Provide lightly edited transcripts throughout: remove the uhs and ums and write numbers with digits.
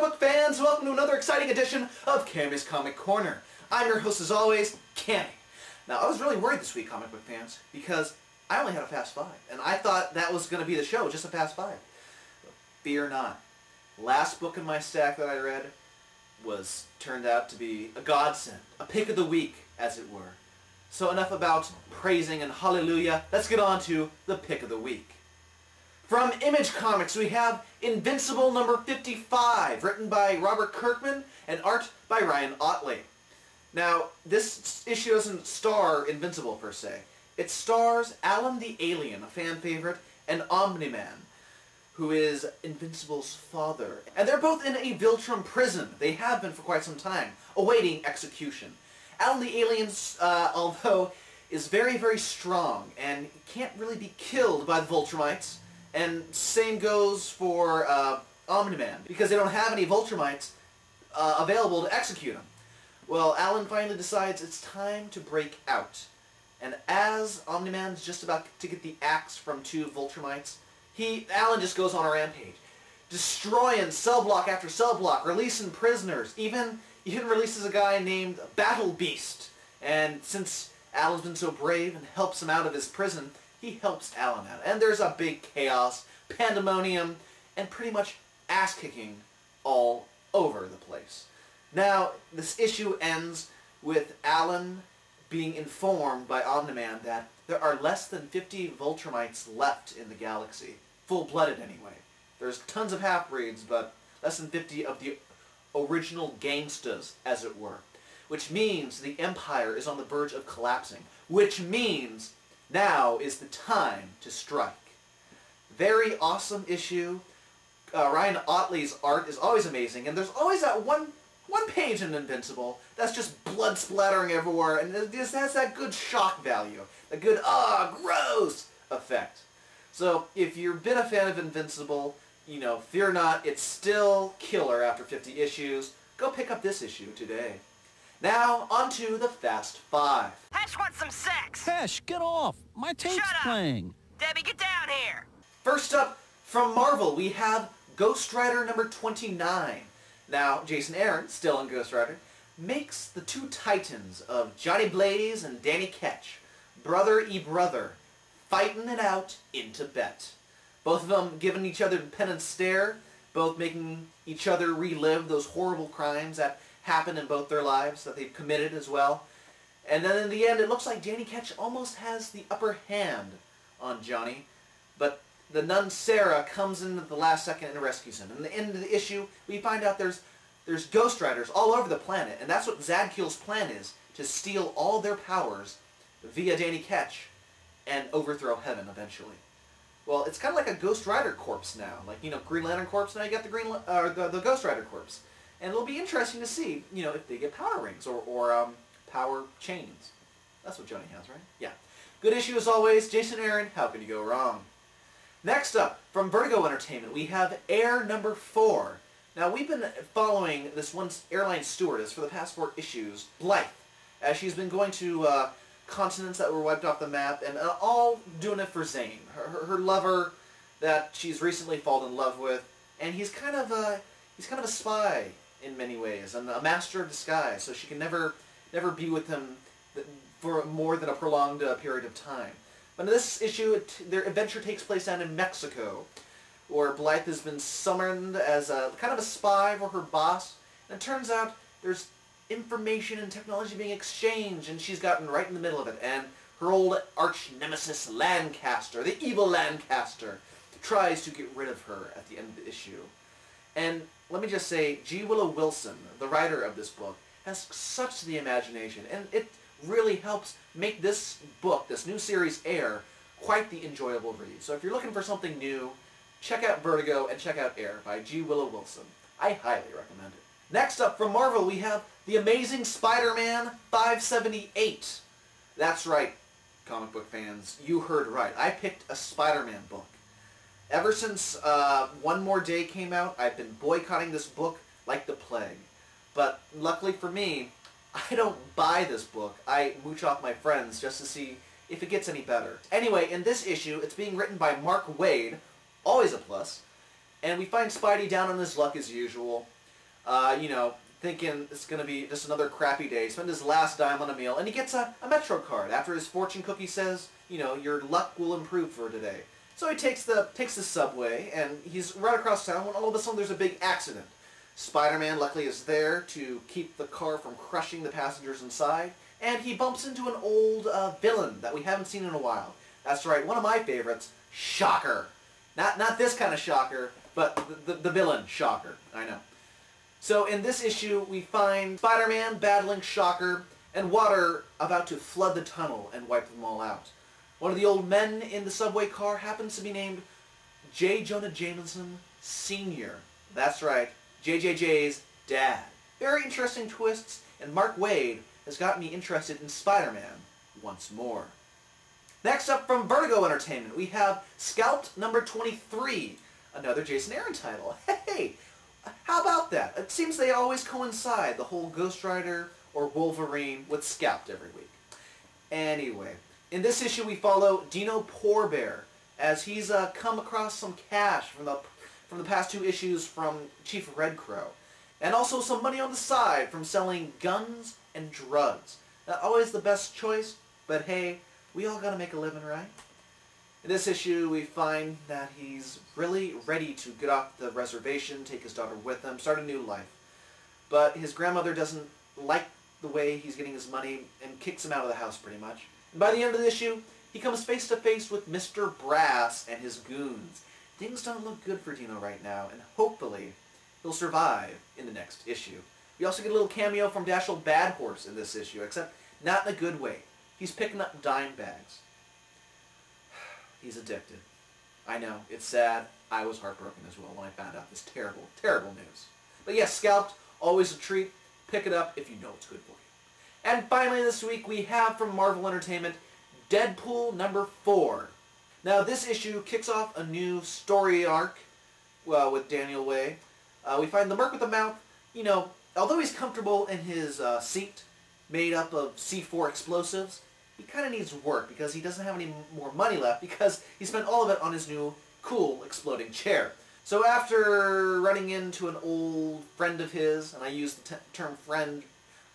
book fans, welcome to another exciting edition of Cammy's Comic Corner. I'm your host as always, Cammy. Now I was really worried this week, comic book fans, because I only had a Fast 5, and I thought that was going to be the show, just a Fast 5. But fear not. Last book in my stack that I read turned out to be a godsend, a pick of the week, as it were. So enough about praising and hallelujah, let's get on to the pick of the week. From Image Comics, we have Invincible number 55, written by Robert Kirkman and art by Ryan Ottley. Now, this issue doesn't star Invincible per se. It stars Alan the Alien, a fan favorite, and Omni-Man, who is Invincible's father. And they're both in a Viltrum prison. They have been for quite some time, awaiting execution. Alan the Alien, although, is very, very strong and can't really be killed by the Viltrumites. And same goes for Omni-Man, because they don't have any Viltrumites available to execute him. Well, Alan finally decides it's time to break out. And as Omni-Man's just about to get the axe from two Viltrumites, Alan just goes on a rampage, destroying cell block after cell block, releasing prisoners, even releases a guy named Battle Beast. And since Alan's been so brave and helps him out of his prison, he helps Alan out. And there's a big chaos, pandemonium, and pretty much ass-kicking all over the place. Now, this issue ends with Alan being informed by Omni-Man that there are less than 50 Viltrumites left in the galaxy. Full-blooded, anyway. There's tons of half-breeds, but less than 50 of the original gangstas, as it were. Which means the Empire is on the verge of collapsing. Which means now is the time to strike. Very awesome issue. Ryan Ottley's art is always amazing, and there's always that one page in Invincible that's just blood splattering everywhere, and it just has that good shock value, the good gross effect. So if you've been a fan of Invincible, fear not, it's still killer after 50 issues. Go pick up this issue today. Now, on to the Fast 5. Hesh wants some sex! Hesh, get off! My tape's playing! Debbie, get down here! First up, from Marvel, we have Ghost Rider number 29. Now, Jason Aaron, still on Ghost Rider, makes the two titans of Johnny Blaze and Danny Ketch, brother, fighting it out in Tibet. Both of them giving each other the penance stare, both making each other relive those horrible crimes that happened in both their lives, that they've committed as well. And then in the end, it looks like Danny Ketch almost has the upper hand on Johnny, but the nun Sarah comes in at the last second and rescues him. And at the end of the issue, we find out there's Ghost Riders all over the planet, and that's what Zadkiel's plan is, to steal all their powers via Danny Ketch and overthrow heaven eventually. Well, it's kind of like a Ghost Rider corpse now. Like, Green Lantern corpse, now you got the Ghost Rider corpse. And it'll be interesting to see, if they get power rings or power chains. That's what Johnny has, right? Yeah. Good issue as always. Jason Aaron, how can you go wrong? Next up, from Vertigo Entertainment, we have Air number 4. Now, we've been following this one airline stewardess for the past 4 issues, Blythe, as she's been going to continents that were wiped off the map, and all doing it for Zane, her lover that she's recently fallen in love with, and he's kind of a spy in many ways, and a master of disguise, so she can never be with him for more than a prolonged period of time. But in this issue, their adventure takes place down in Mexico, where Blythe has been summoned as kind of a spy for her boss, and it turns out there's information and technology being exchanged, and she's gotten right in the middle of it, and her old arch-nemesis Lancaster, the evil Lancaster, tries to get rid of her at the end of the issue. And let me just say, G. Willow Wilson, the writer of this book, has such the imagination, and it really helps make this book, this new series, Air, quite the enjoyable read. So if you're looking for something new, check out Vertigo and check out Air by G. Willow Wilson. I highly recommend it. Next up from Marvel, we have The Amazing Spider-Man 578. That's right, comic book fans, you heard right. I picked a Spider-Man book. Ever since One More Day came out, I've been boycotting this book like the plague. But luckily for me, I don't buy this book. I mooch off my friends just to see if it gets any better. Anyway, in this issue, it's being written by Mark Waid, always a plus, and we find Spidey down on his luck as usual. you know, thinking it's going to be just another crappy day. He spent his last dime on a meal, and he gets a Metro card after his fortune cookie says, you know, your luck will improve for today. So he takes the subway, and he's right across town when all of a sudden there's a big accident. Spider-Man luckily is there to keep the car from crushing the passengers inside, and he bumps into an old villain that we haven't seen in a while. That's right, one of my favorites, Shocker. Not this kind of Shocker, but the villain Shocker, I know. So in this issue, we find Spider-Man battling Shocker, and Water about to flood the tunnel and wipe them all out. One of the old men in the subway car happens to be named J. Jonah Jameson Sr. That's right, JJJ's dad. Very interesting twists, and Mark Waid has got me interested in Spider-Man once more. Next up from Vertigo Entertainment, we have Scalped number 23, another Jason Aaron title. Hey! How about that? It seems they always coincide, the whole Ghost Rider or Wolverine with Scalped every week. Anyway, in this issue we follow Dino Poorbear as he's come across some cash from the past 2 issues from Chief Red Crow. And also some money on the side from selling guns and drugs. Not always the best choice, but hey, we all gotta make a living, right? In this issue, we find that he's really ready to get off the reservation, take his daughter with him, start a new life. But his grandmother doesn't like the way he's getting his money and kicks him out of the house pretty much. And by the end of the issue, he comes face to face with Mr. Brass and his goons. Things don't look good for Dino right now, and hopefully he'll survive in the next issue. We also get a little cameo from Dashiell Bad Horse in this issue, except not in a good way. He's picking up dime bags. He's addicted. I know, it's sad. I was heartbroken as well when I found out this terrible, terrible news. But yes, Scalped, always a treat. Pick it up if you know it's good for you. And finally this week we have from Marvel Entertainment, Deadpool number 4. Now this issue kicks off a new story arc with Daniel Way. We find the Merc with the Mouth, you know, although he's comfortable in his seat made up of C4 explosives, he kind of needs work because he doesn't have any more money left because he spent all of it on his new cool exploding chair. So after running into an old friend of his, and I use the term friend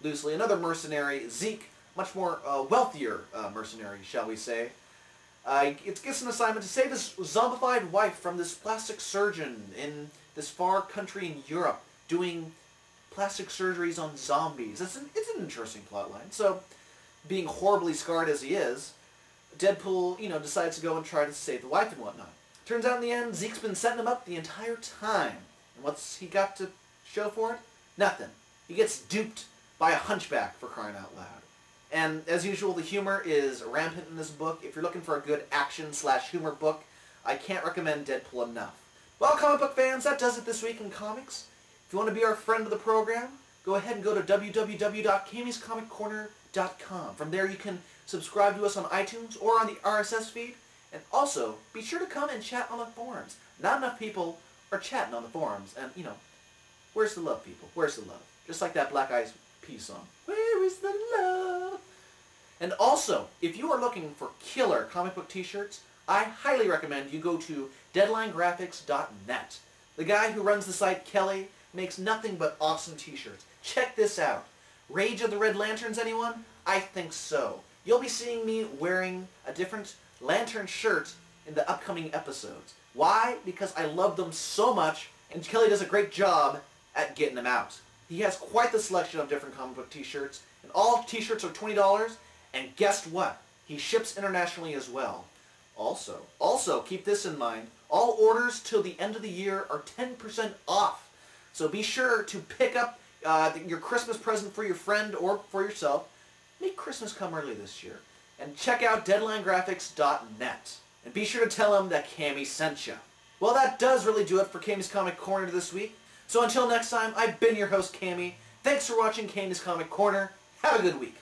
loosely, another mercenary, Zeke, much more wealthier mercenary, shall we say, it gets an assignment to save his zombified wife from this plastic surgeon in this far country in Europe doing plastic surgeries on zombies. It's an interesting plotline. So, being horribly scarred as he is, Deadpool, you know, decides to go and try to save the wife and whatnot. Turns out in the end, Zeke's been setting him up the entire time. And what's he got to show for it? Nothing. He gets duped by a hunchback, for crying out loud. And as usual, the humor is rampant in this book. If you're looking for a good action/humor book, I can't recommend Deadpool enough. Well, comic book fans, that does it this week in comics. If you want to be our friend of the program, go ahead and go to www.cammyscomiccorner.com. From there you can subscribe to us on iTunes or on the RSS feed. And also, be sure to come and chat on the forums. Not enough people are chatting on the forums. And, you know, where's the love, people? Where's the love? Just like that Black Eyed Peas song. Where is the love? And also, if you are looking for killer comic book t-shirts, I highly recommend you go to deadlinegraphics.net. The guy who runs the site, Kelly, makes nothing but awesome t-shirts. Check this out. Rage of the Red Lanterns, anyone? I think so. You'll be seeing me wearing a different Lantern shirt in the upcoming episodes. Why? Because I love them so much, and Kelly does a great job at getting them out. He has quite the selection of different comic book t-shirts, and all t-shirts are $20, and guess what? He ships internationally as well. Also, keep this in mind, all orders till the end of the year are 10% off. So be sure to pick up your Christmas present for your friend or for yourself. Make Christmas come early this year. And check out deadlinegraphics.net. And be sure to tell him that Cammy sent you. Well, that does really do it for Cammy's Comic Corner this week. So until next time, I've been your host, Cammy. Thanks for watching Cammy's Comic Corner. Have a good week.